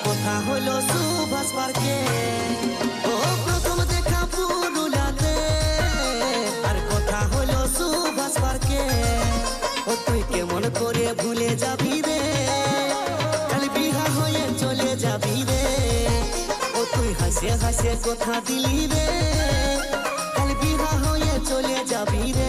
কথা হলো সুভাষ পার্কে, ও প্রথম দেখা পুরুলিয়াতে, আর কথা হলো সুভাষ পার্কে। ও তুই কেমন করে ভুলে যাবি রে, কাল বিহা হয়ে চলে যাবি রে। ও তুই হাসে হাসে কথা দিলি রে, কাল বিহা হয়ে চলে যাবি রে।